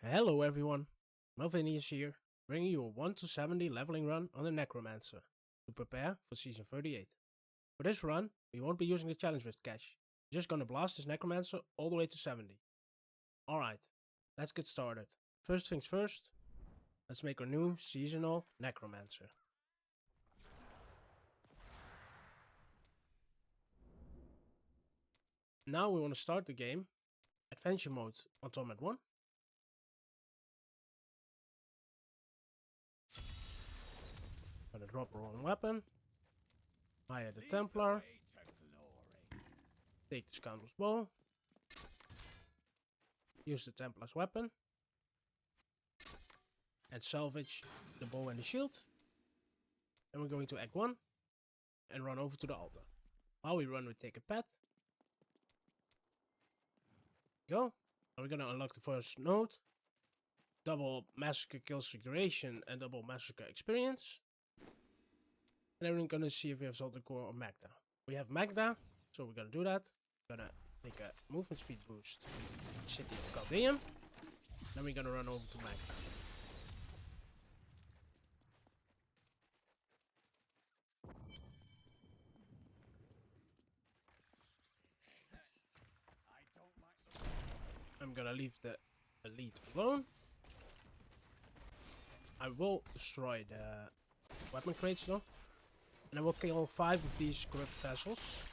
Hello everyone, Malvinius here, bringing you a 1 to 70 leveling run on the Necromancer, to prepare for Season 38. For this run, we won't be using the challenge with cash, we're just gonna blast this Necromancer all the way to 70. Alright, let's get started. First things first, let's make our new seasonal Necromancer. Now we want to start the game, Adventure Mode on Torment 1. Gonna drop our own weapon, hire the Templar, take the Scoundrel's Bow, use the Templar's weapon, and salvage the bow and the shield. Then we're going to Act 1 and run over to the altar. While we run, we take a pet. Go. Now we're gonna unlock the first node. Double Massacre Kills Figuration and double Massacre Experience. And then we're gonna see if we have Salted Core or Magda. We have Magda, so we're gonna do that. We're gonna make a movement speed boost. City of Caldeum. Then we're gonna run over to Magda. I'm gonna leave the elite alone. I will destroy the weapon crates though. And I will kill 5 of these corrupt vessels.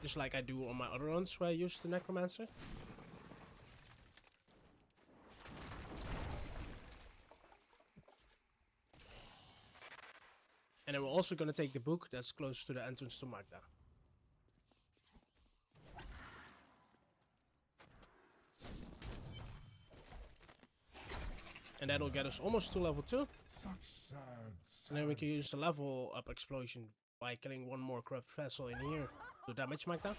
Just like I do on my other runs where I use the Necromancer. And then we're also gonna take the book that's close to the entrance to Magda. And that'll get us almost to level 2. And then we can use the level up explosion by killing one more corrupt vessel in here to damage Magda.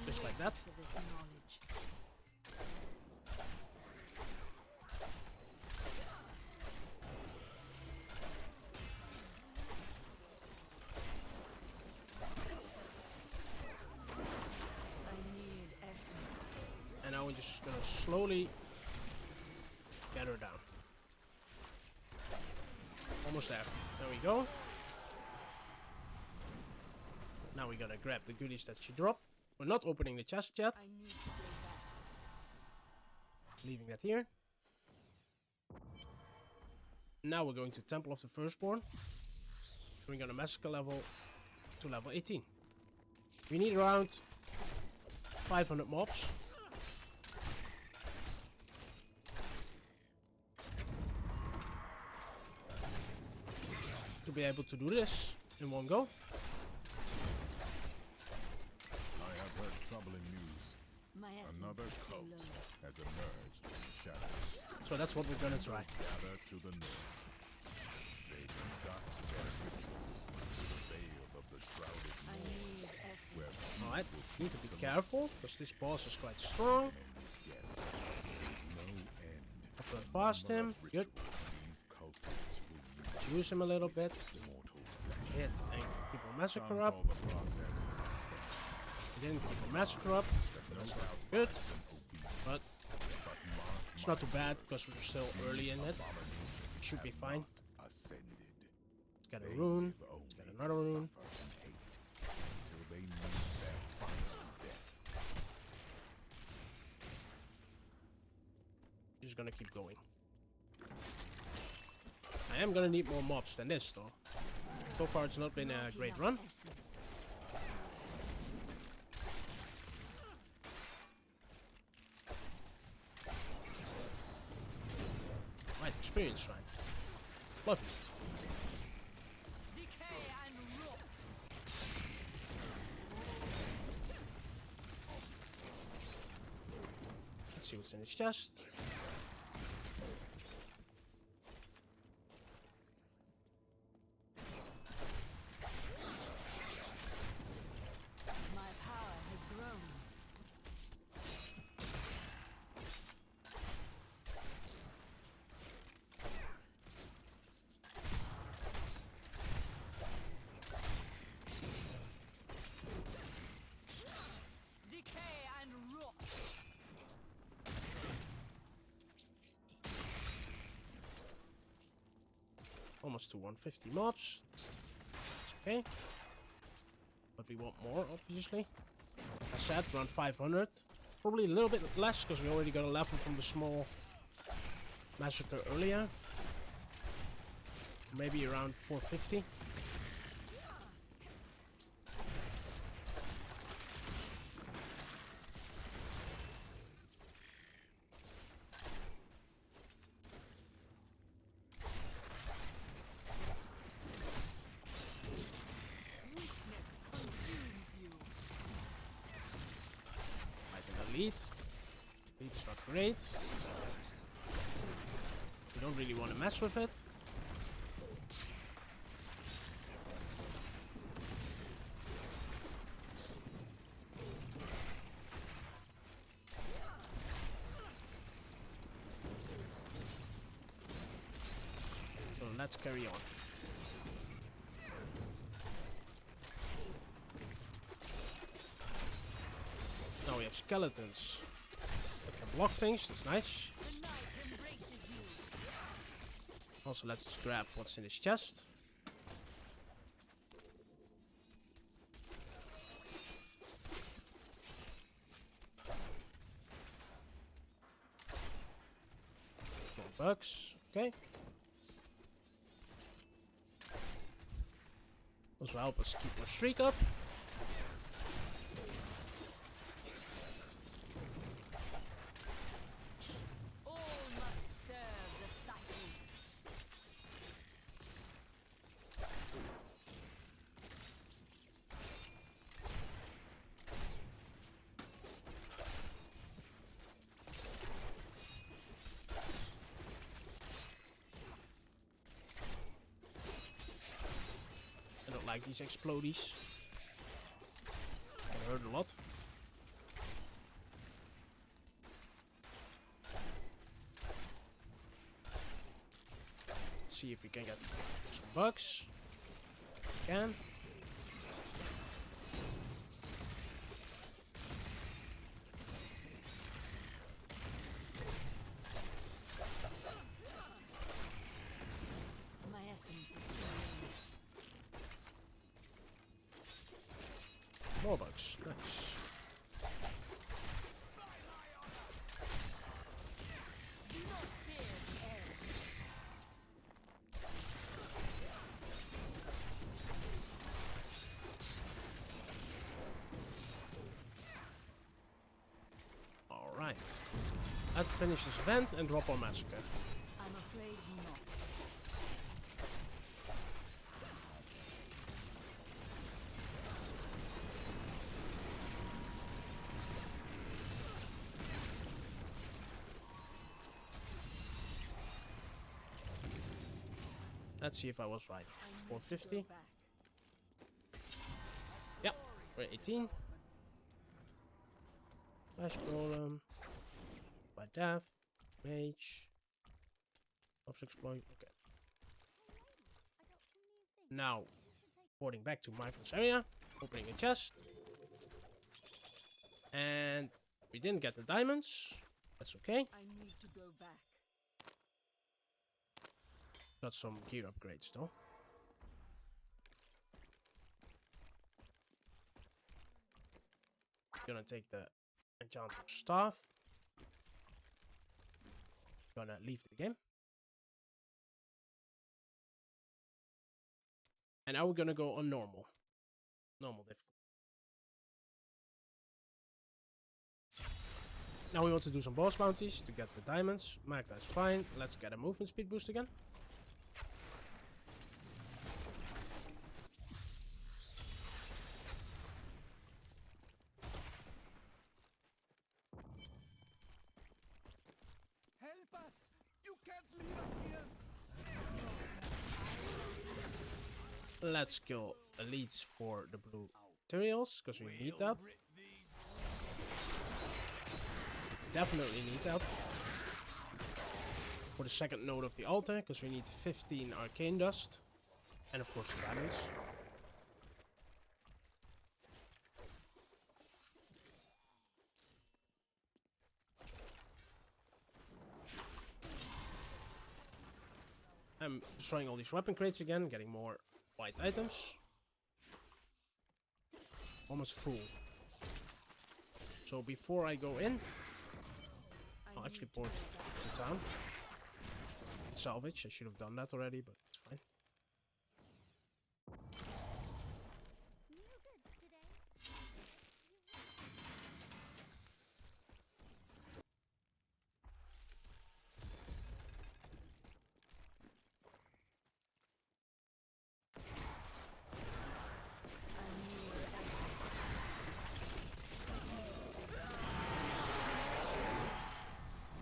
Just like that. And now we're just gonna slowly get her down. Almost there. There we go. Now we're gonna grab the goodies that she dropped. We're not opening the chest yet. Leaving that here. Now we're going to Temple of the Firstborn. We're gonna massacre level to level 18. We need around 500 mobs. To be able to do this in one go. I have heard troubling news. Another cult has emerged in the shadows. So that's what we're gonna try. Gather to the north. They conduct their rituals under the veil of the shrouded north. Alright, need to be careful because this boss is quite strong. Yes, there is no end. I've run past him. Good. These cultists will Use him a little bit. Hit and keep our massacre up. We didn't keep our massacre up. That's not good. But it's not too bad because we're still early in it. Should be fine. Let's get a rune. Let's get another rune. Just gonna keep going. I am gonna need more mobs than this though. So far it's not been a great run. Right, experience right. Lovely. Let's see what's in his chest. Almost to 150 mobs. It's okay. But we want more, obviously. Like I said, around 500. Probably a little bit less, because we already got a level from the small massacre earlier. Maybe around 450. Elite. Elite is not great. You don't really want to mess with it. So let's carry on. Now we have skeletons that can block things, that's nice. Also, let's grab what's in his chest. More bugs, okay. This will help us keep our streak up. I don't like these explodies. Can hurt a lot. Let's see if we can get some bugs. Can. More bugs, nice. Alright. Let's finish this event and drop our massacre. I'm afraid not. Let's see if I was right. 450. Yep, we're 18. Flash golem. By death. Mage. Ops exploit. Okay. Now, porting back to Michael's area. Opening a chest. And we didn't get the diamonds. That's okay. I need to go back. Got some gear upgrades though. Gonna take the enchanted staff. Gonna leave the game. And now we're gonna go on normal. Normal difficulty. Now we want to do some boss bounties to get the diamonds. Magda is fine. Let's get a movement speed boost again. Help us! You can't leave us here! Let's kill elites for the blue materials, because we need that. Definitely need that. For the second node of the altar, because we need 15 arcane dust. And of course the diamonds. I'm destroying all these weapon crates again, getting more white items. Almost full. So before I go in, I'll actually port to town. Salvage, I should have done that already, but it's fine.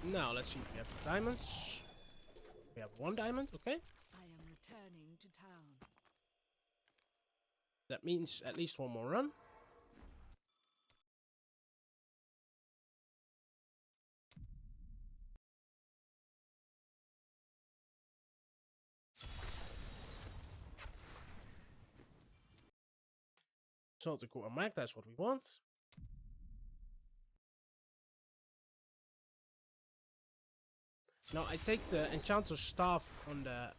Now let's see if we have diamonds. We have 1 diamond, okay. I am returning to town. That means at least 1 more run. Salted core mag, that's what we want. Now I take the enchanter's staff on the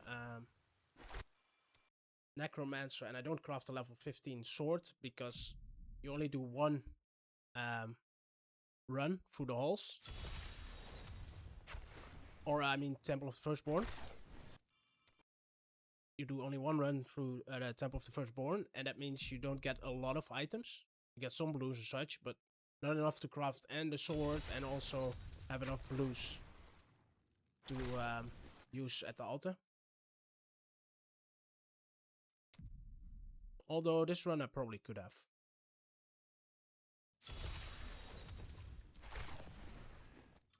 Necromancer and I don't craft a level 15 sword because you only do 1 run through the halls. Or I mean Temple of the Firstborn. You do only 1 run through the Temple of the Firstborn, and that means you don't get a lot of items. You get some blues and such, but not enough to craft and the sword, and also have enough blues to use at the altar. Although this run I probably could have.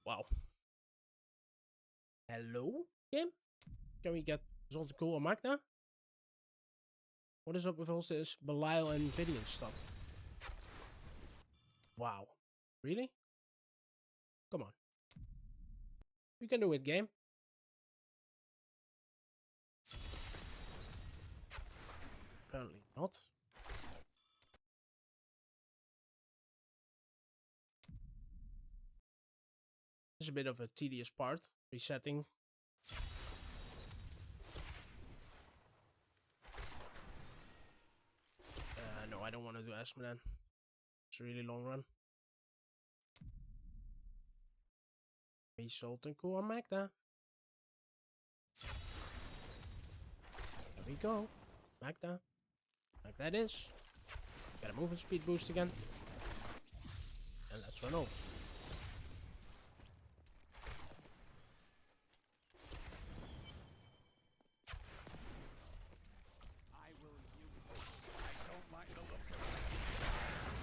Wow. Hello, game? Can we get something cool on Magna? What is up with all this Belial and Vidian stuff? Wow. Really? Come on. We can do it, game. Apparently not. This is a bit of a tedious part. Resetting. No, I don't want to do Esmeralda. It's a really long run. Result and cool on Magda. There we go. Magda. Like that is. Got a movement speed boost again. And let's run over. I will use it. I don't mind the look of it.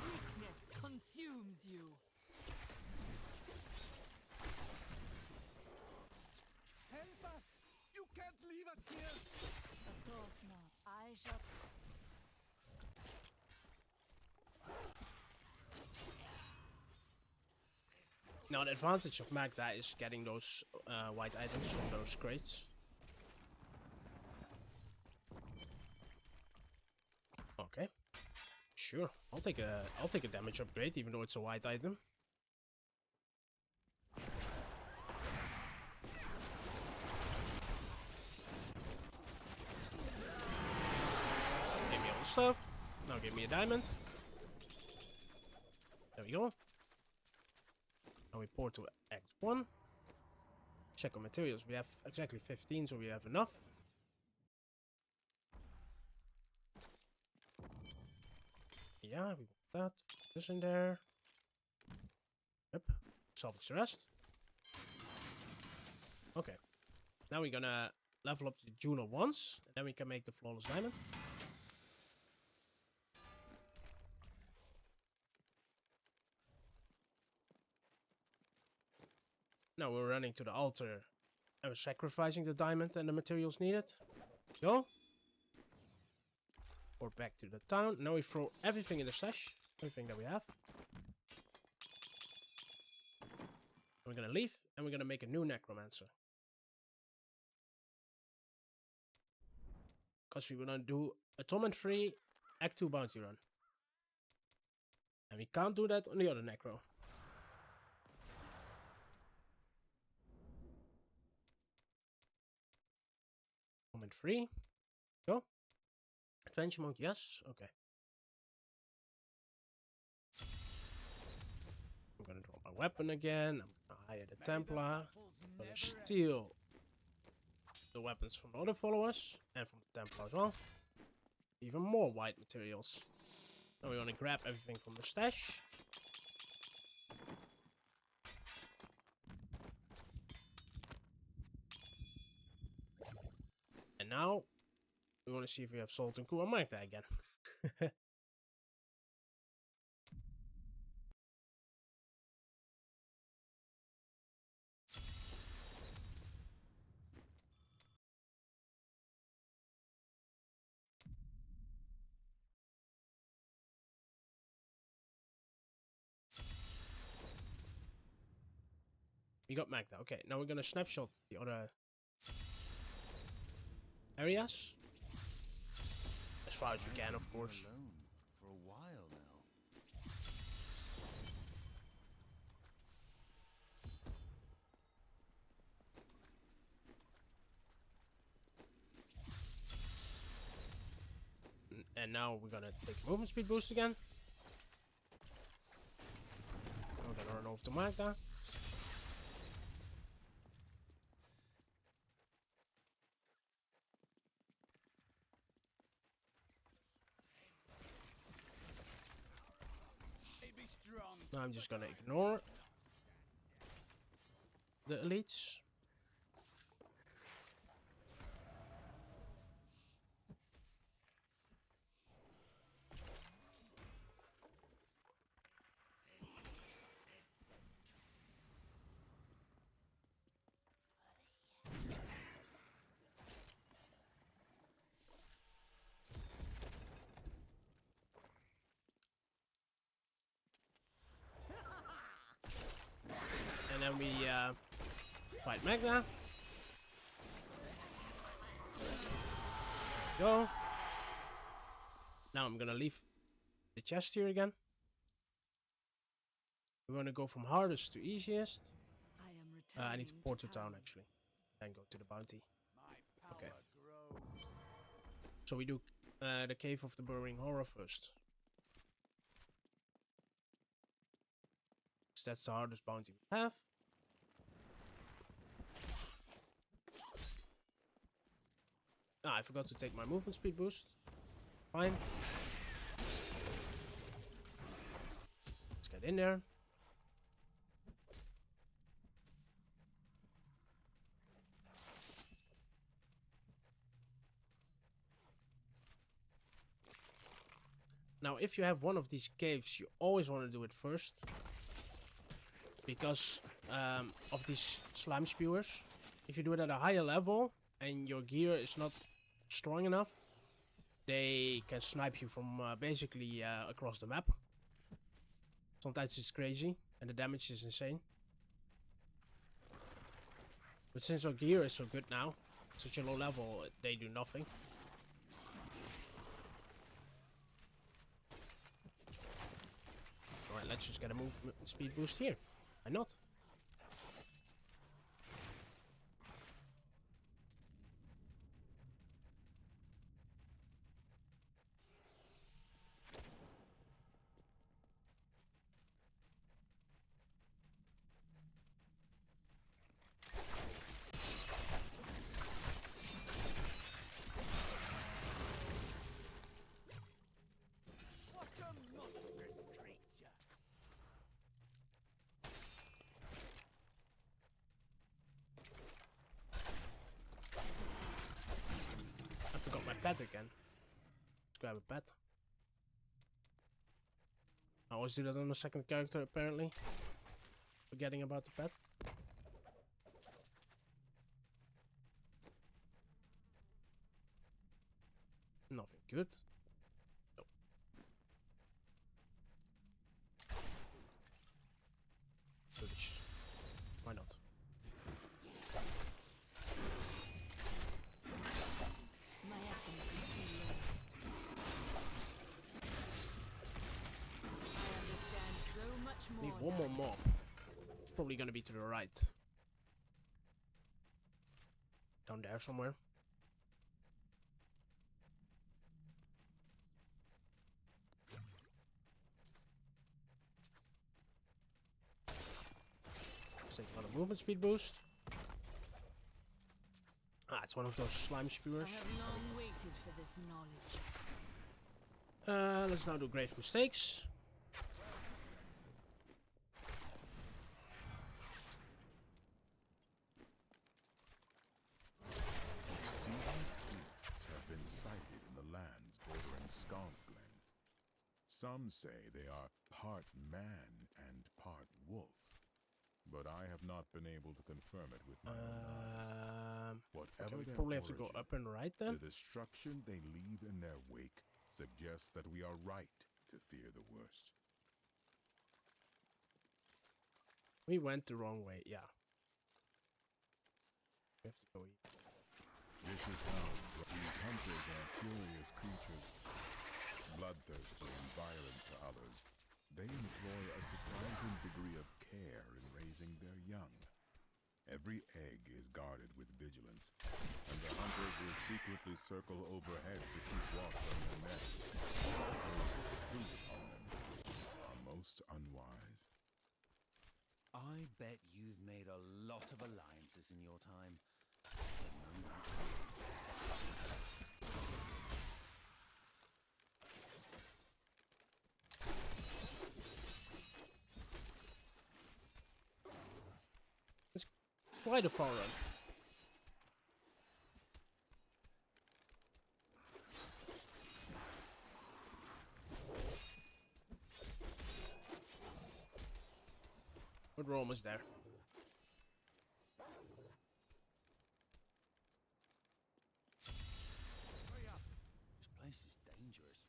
Weakness consumes you. Help us! You can't leave us here! Of course not. I shall. Now the advantage of Magda is getting those white items from those crates. Okay. Sure. I'll take a damage upgrade even though it's a white item. Give me all the stuff. Now give me a diamond. There we go. Now we port to Act 1. Check on materials. We have exactly 15, so we have enough. Yeah, we want that. This in there. Yep. Salvage the rest. Okay. Now we're gonna level up the Juno once, and then we can make the Flawless Diamond. Now we're running to the altar and we're sacrificing the diamond and the materials needed. Go. Or back to the town. Now we throw everything in the stash. Everything that we have. We're gonna leave and we're gonna make a new Necromancer. Because we wanna do a Torment 3 Act 2 bounty run. And we can't do that on the other Necro. Event 3. Go. Adventure mode, yes. Okay. I'm gonna draw my weapon again. I'm gonna hire the Templar. I'm gonna steal the weapons from other followers and from the Templar as well. Even more white materials. Now we're gonna grab everything from the stash. And now we want to see if we have Salt and Kua Magda again. We got Magda. Okay, now we're gonna snapshot the other areas as far as we can, of course. Alone for a while now. And now we're gonna take movement speed boost again. We're gonna run over to Magda. Be strong. Now I'm just gonna ignore the elites. And then we fight Magda. Go. Now I'm gonna leave the chest here again. We're gonna go from hardest to easiest. I am returning I need to port to town actually. Then go to the bounty. My power Okay. grows. So we do the Cave of the Burrowing Horror first. 'Cause that's the hardest bounty we have. Ah, I forgot to take my movement speed boost. Fine. Let's get in there. Now, if you have one of these caves, you always want to do it first. Because of these slime spewers. If you do it at a higher level and your gear is not strong enough, they can snipe you from basically across the map. Sometimes it's crazy and the damage is insane. But since our gear is so good now, such a low level, they do nothing. Alright, let's just get a movement speed boost here. Why not? What a monstrous creature. I forgot my pet again. Let's grab a pet. I always do that on the second character apparently. Forgetting about the pet. Nothing good. Nope. Foolish. Why not? My essence is healing. I understand so much more. Need one more now. mob. Probably gonna be to the right. Down there somewhere. movement speed boost. Ah, it's one of those slime I spewers. have long waited for this knowledge. Let's now do grave mistakes. Mysterious beasts have been sighted in the lands bordering Skarsglen. Some say they are part man and part wolf, but I have not been able to confirm it with my own eyes. Whatever Okay, we their probably have to go origin, up and right then. the destruction they leave in their wake suggests that we are right to fear the worst. We went the wrong way, yeah. We have to go here. Vicious hounds, these hunters are curious creatures, bloodthirsty and violent to others. They employ a surprising degree of care in raising their young. Every egg is guarded with vigilance, and the hunters will frequently circle overhead to keep watch on their nests. Those who intrude upon them are most unwise. I bet you've made a lot of alliances in your time. It's quite a far run. But we're almost there. Hurry up. This place is dangerous.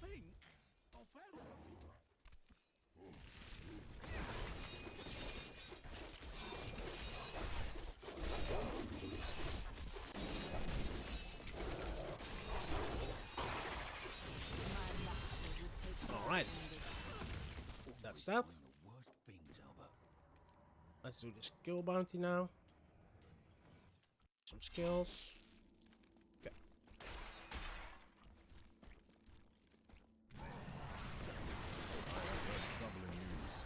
Think of everything. Alright. That's that. The worst things, Albert. Let's do the skill bounty now. Some skills. Okay. Troubling news.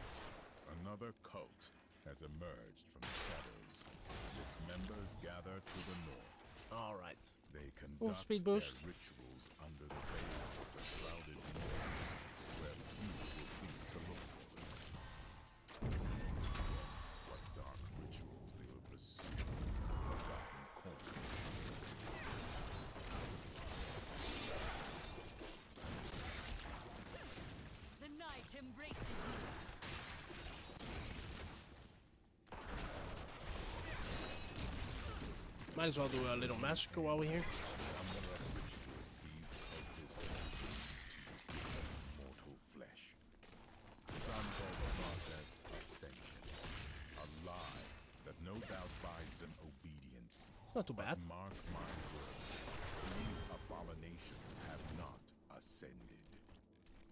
Another cult has emerged from the shadows. Its members gather to the north. Alright. They conduct speed their boost. rituals under the veil of the shrouded moors, where few will think to look for them. What dark rituals they will pursue in forgotten corners. The night embraces you. Might as well do a little massacre while we're here. Number of rituals these cultists have used to use mortal flesh. Some call the process ascension, a lie that no doubt buys them obedience. Not too bad. Mark my words, these abominations have not ascended.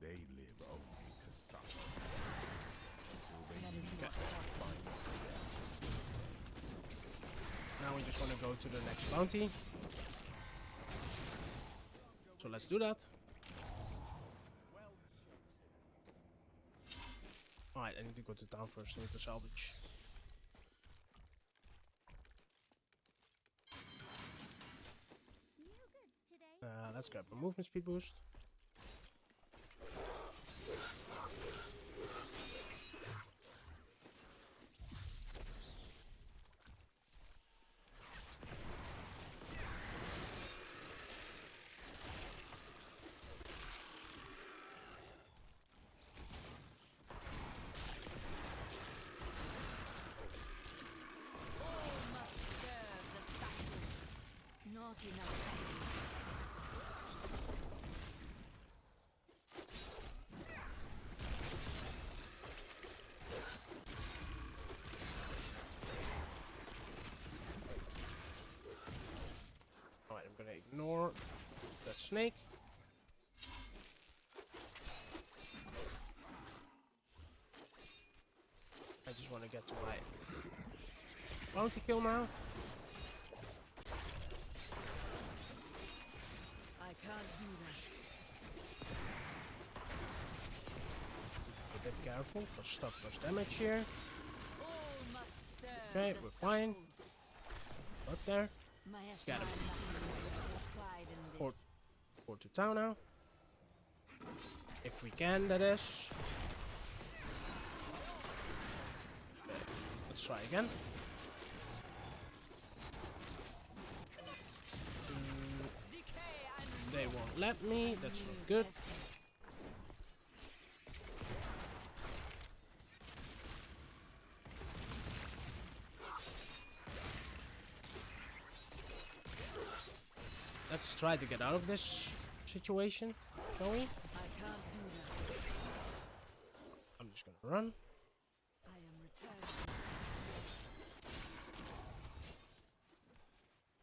They live only to suffer. Until they meet their final deaths. Now we just want to go to the next bounty. So let's do that. Alright, I need to go to town first. I need to salvage. Let's grab a movement speed boost. All must serve the battle. Not enough. Alright, I'm gonna ignore that snake. I just want to get to my bounty kill now. I can't do that. Be a bit careful, because stuff does damage here. Okay, the we're fine. soul. Up there. My Gotta assign nothing pride in Port. this. Port to town now. If we can, that is. Okay, let's try again. Decay and They won't let me. That's new not good. essence. Let's try to get out of this situation, shall we? I can't do that. I'm just gonna run. I am returning.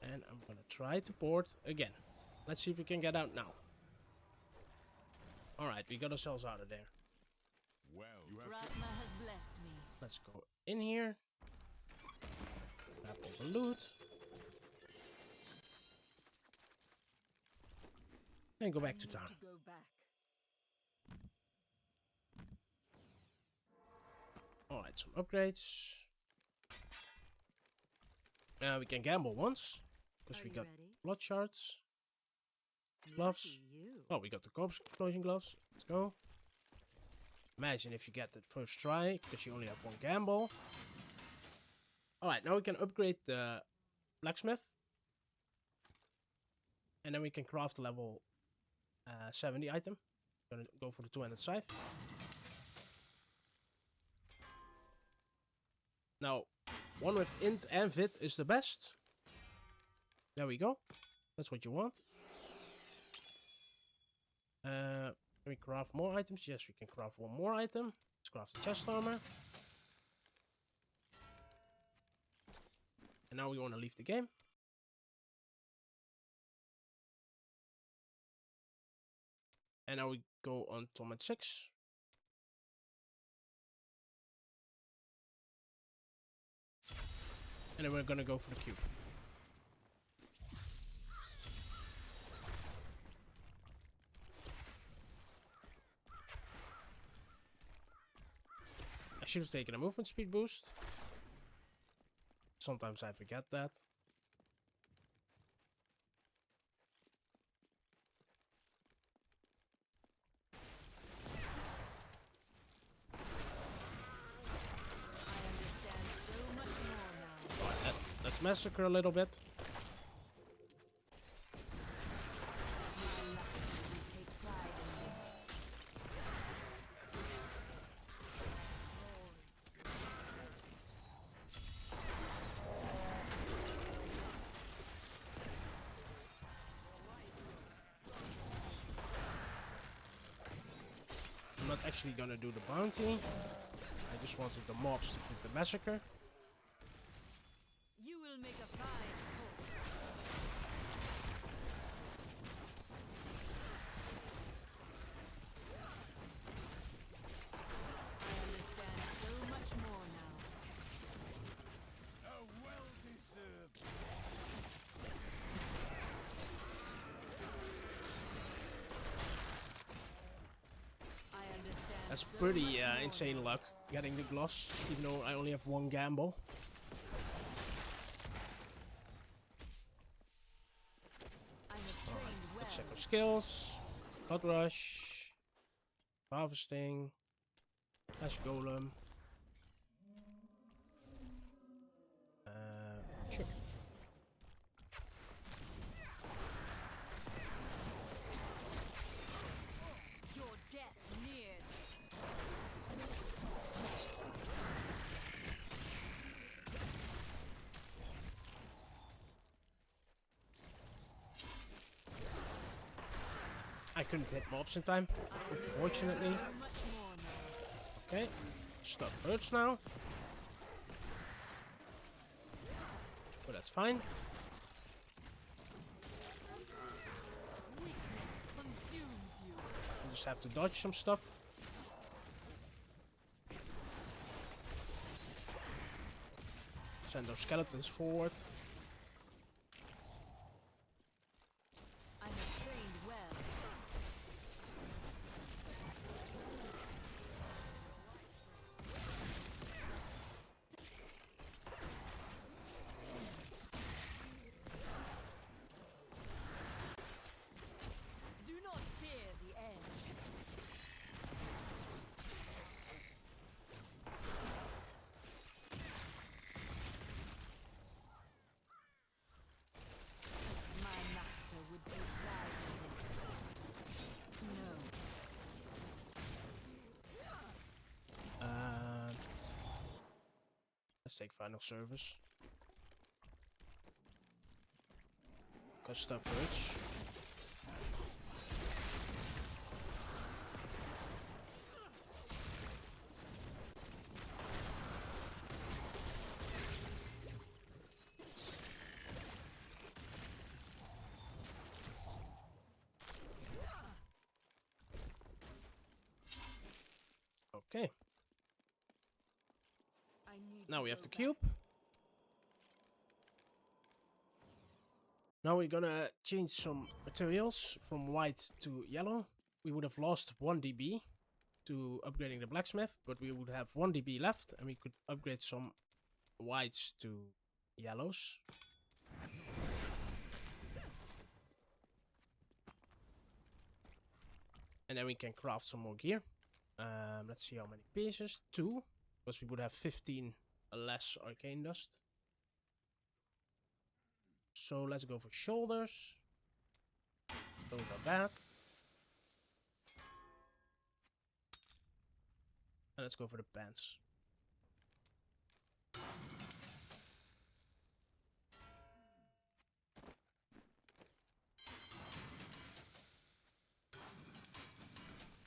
And I'm gonna try to port again. Let's see if we can get out now. Alright, we got ourselves out of there. Well, you have Ratma has blessed me. Let's go in here. Grab all the loot. And go back to I need town. to go back. Alright, some upgrades. We can gamble once. Because Are we you got ready? blood shards. Gloves. Lucky you. Oh, we got the corpse closing gloves. Let's go. Imagine if you get that first try, because you only have one gamble. Alright, now we can upgrade the blacksmith. And then we can craft the level 70 item. Gonna go for the two-handed scythe. Now, one with int and vit is the best. There we go. That's what you want. Can we craft more items? Yes, we can craft one more item. Let's craft the chest armor. And now we want to leave the game. And now we go on Torment 6. And then we're gonna go for the cube. I should have taken a movement speed boost. Sometimes I forget that. I understand so much more now. Alright, let's massacre a little bit. My luck will take pride in this. I'm not actually gonna do the bounty. I just wanted the mobs to keep the massacre. You will make a fine cook. I understand so much more now. A well-deserved. I understand. That's so pretty much more insane now. luck, getting the gloves, even though I only have one gamble. I have trained well. Let's check our skills. Blood rush. Harvesting. Flash golem. Sure. Your death nears. I couldn't hit mobs in time, unfortunately. So much more now. Okay, stuff hurts now. But that's fine. Weakness consumes you. You just have to dodge some stuff. Send those skeletons forward. I have trained well. Let's take final service. Cause stuff hurts. Okay. I need Now to we have go the back. cube. Now we're gonna change some materials from white to yellow. We would have lost 1 dB to upgrading the blacksmith, but we would have 1 dB left and we could upgrade some whites to yellows. And then we can craft some more gear. Let's see how many pieces. 2, because we would have 15 less arcane dust. So let's go for shoulders. Those are bad. And let's go for the pants.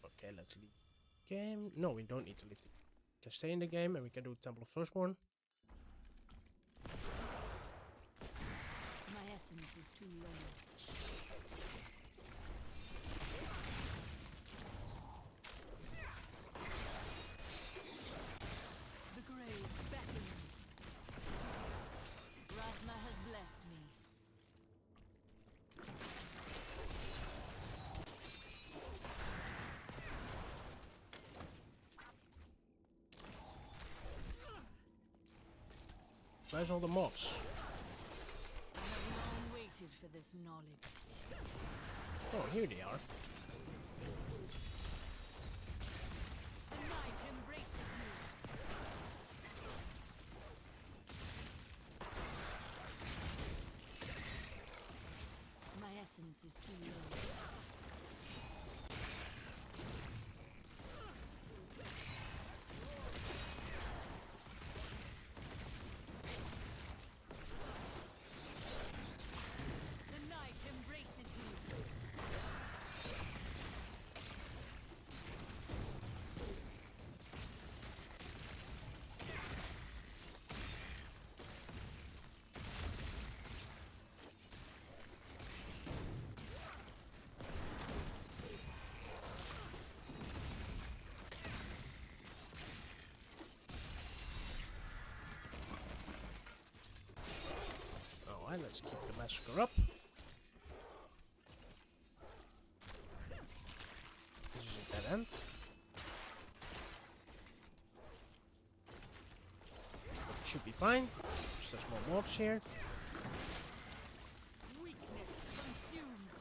Okay, let's leave the game. No, we don't need to leave the game. We can stay in the game and we can do Temple of Firstborn. My essence is too low. The grave beckons. Ratma has blessed me. Where's all the mobs? I have long waited for this knowledge. Oh, here they are. The night embraces me. My essence is too low. The night embraces you. Alright, let's keep the massacre up. This is a dead end. But it should be fine. Just there's more mobs here. Weakness consumes me.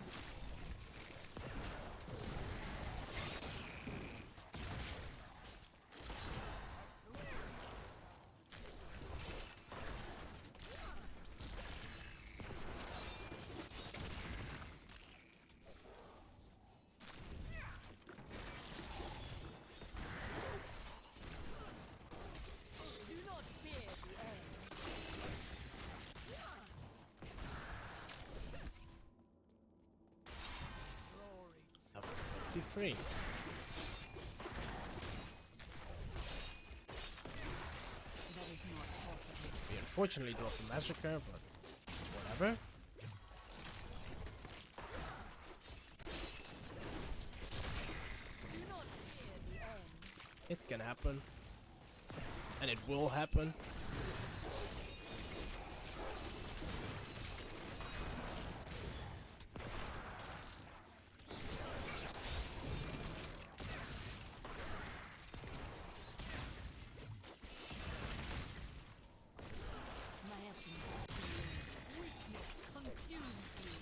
Do not fear the end. Glory. Level 53. That is not possible. We unfortunately dropped the massacre, but whatever. Do not fear the end. It can happen. And it will happen. My essence is too low. Weakness consumes me.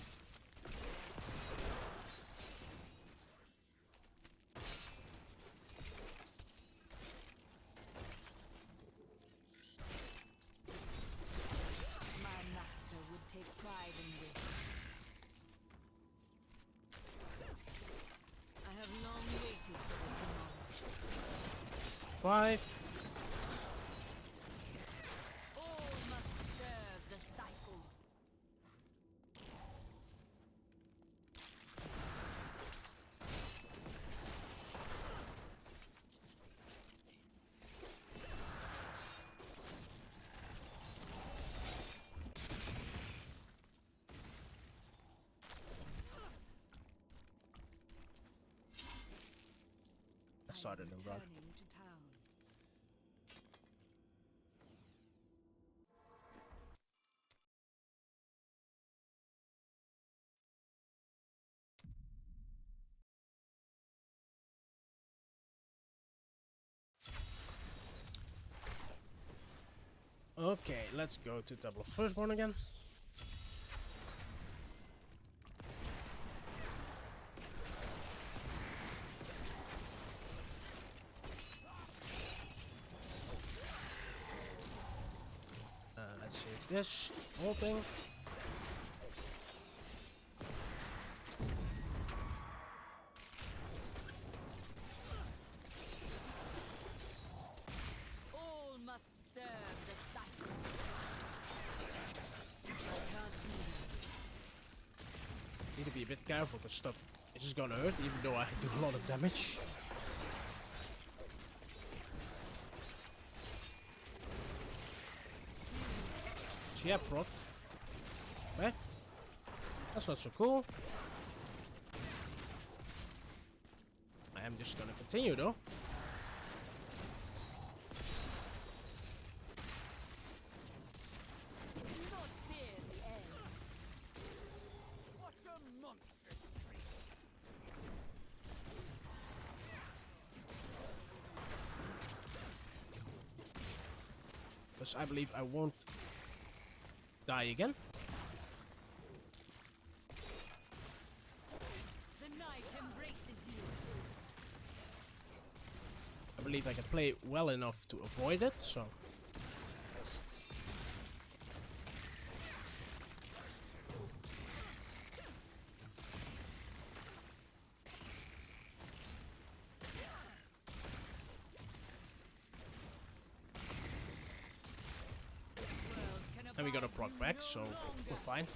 My master would take pride in this. I have long waited for this knowledge. 5. started and run. Returning to town. Okay, let's go to Diablo Firstborn again. Let's save this whole thing. All must serve the cycle. I can't either. Need to be a bit careful because stuff is just gonna hurt, even though I do a lot of damage. So yeah, procced. Okay. That's not so cool. I am just gonna continue though. Do not fear the end. What a monstrous freak! Because I believe I won't die again. The night embraces you. I believe I can play well enough to avoid it, so. World can And we got a abide proc you back, no so longer. we're fine.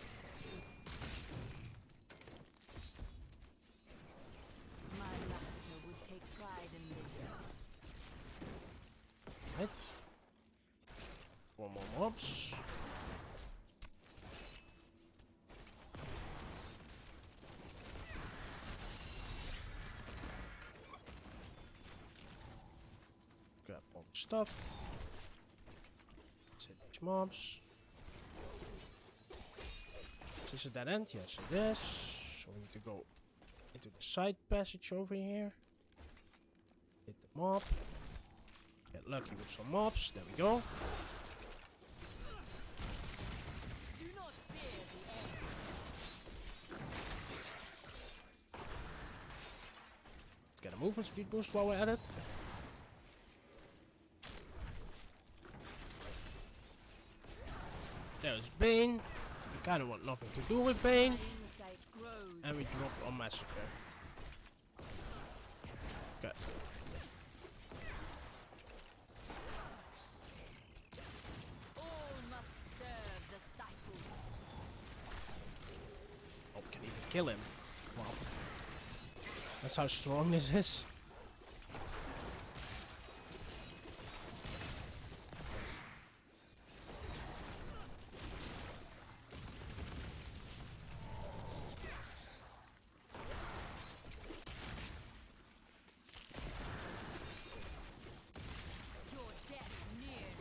My master would take pride in this. Right. One more mobs. Grab all the stuff. Let's hit these mobs. Is this a dead end? Yes, it is. So we need to go into the side passage over here. Hit the mob. Get lucky with some mobs. There we go. Do not fear the end. Let's get a movement speed boost while we're at it. There's Bane. We kind of want nothing to do with Bane. Insight grows. And we dropped on Massacre. Okay. All must serve the cycle. Oh, we can even kill him. Wow. That's how strong this is. Your death nears.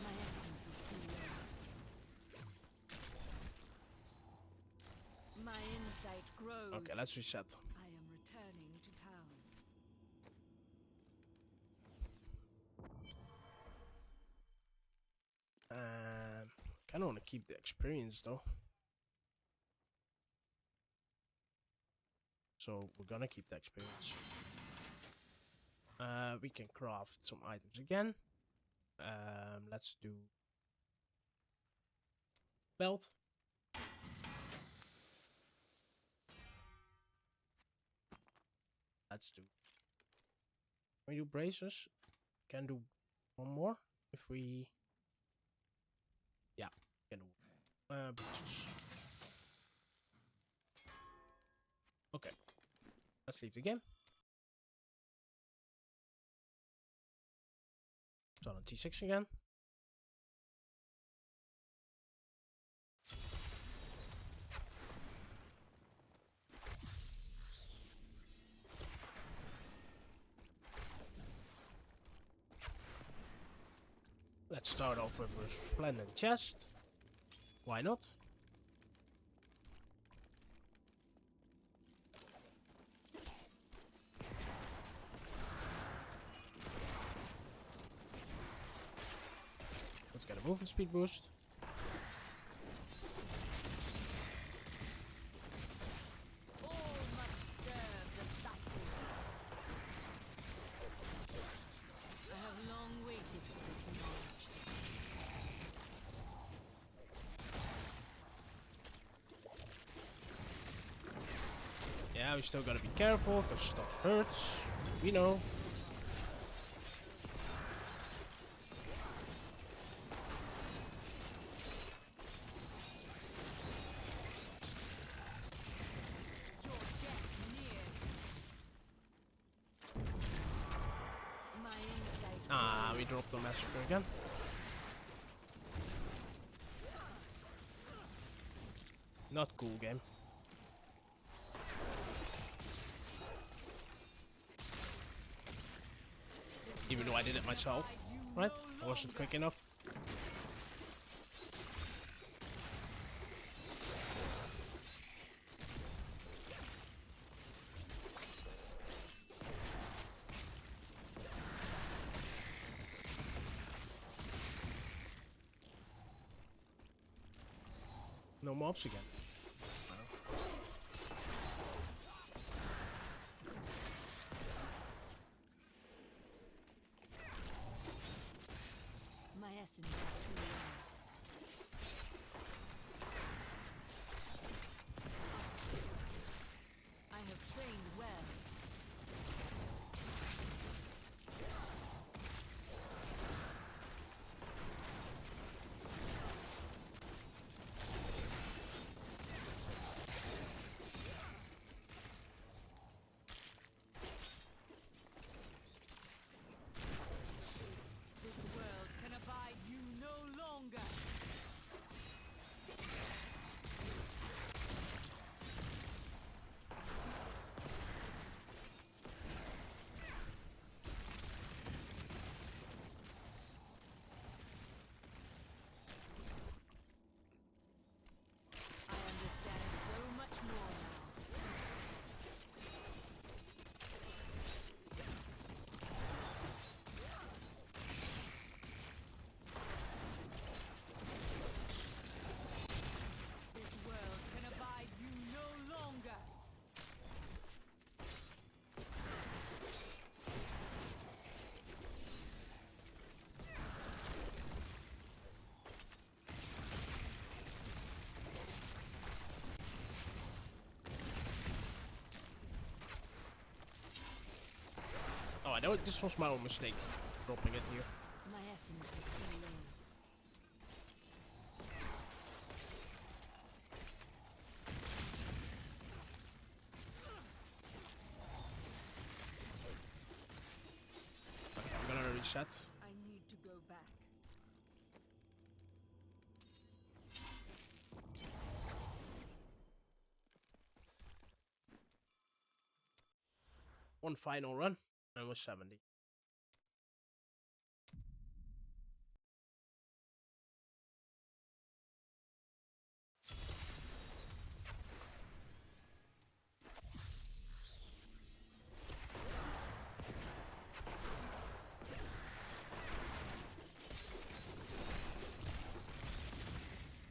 My essence is too low. My insight grows. Okay, let's reset. I am returning to town. Kind of want to keep the experience though. So we're gonna keep the experience. We can craft some items again. Let's do belt. Let's do. Can we do braces? Can do one more if we. Yeah, can do. Braces. Okay, let's leave the game. Start on T6 again. Let's start off with a splendid chest. Why not? Let's get a movement speed boost. All must serve the cycle. I have long waited for this moment. Yeah, we still gotta be careful because stuff hurts. We know. Your death nears. My insight. Ah, we dropped the massacre again. Not cool, game. Even though I did it myself, right? I wasn't quick enough. No mobs again. My essence is too low. I have trained well. This world can abide you no longer. I understand so much more now. This world can abide you no longer. Oh, I know this was my own mistake, dropping it here. My essence is too low. Okay, I'm gonna reset. I need to go back. One final run, and we're 70.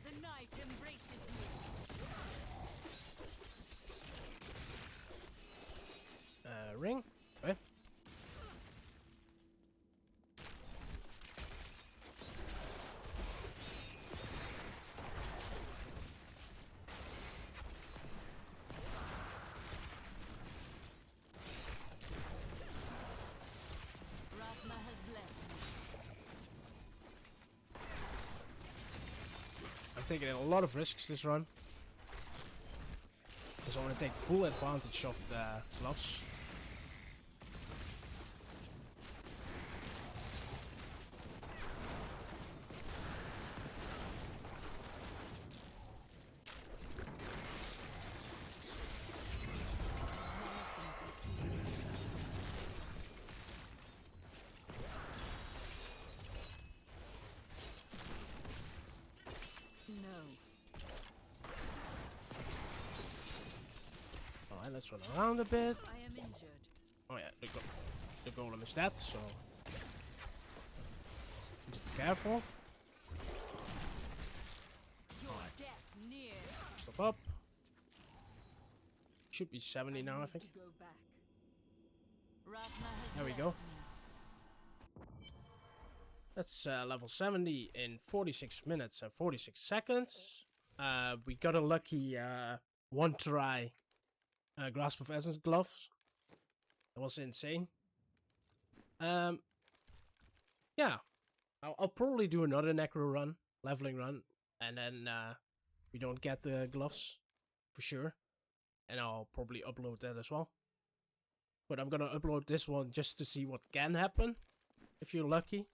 The night embraces you. Ring. Okay. Ratma has blessed me. I'm taking a lot of risks this run. Because I want to take full advantage of the gloves. Let's run around a bit. I am injured. Oh yeah, the golem is dead, so need to be careful. Your death near. Stuff up. Should be 70 now, I need think. to go back. Ragnar has There we left go. me. That's level 70 in 46 minutes and 46 seconds. We got a lucky one try Grasp of Essence gloves. That was insane. Yeah, I'll probably do another necro run, leveling run, and then we don't get the gloves for sure. And I'll probably upload that as well. But I'm gonna upload this one just to see what can happen if you're lucky.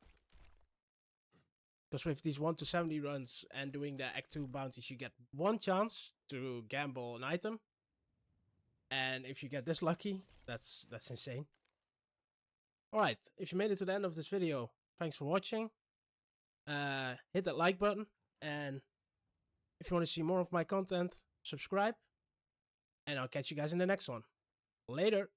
Because with these 1 to 70 runs and doing the Act 2 bounties, you get one chance to gamble an item. And if you get this lucky, that's insane. Alright, if you made it to the end of this video, thanks for watching. Hit that like button. And if you want to see more of my content, subscribe. And I'll catch you guys in the next one. Later.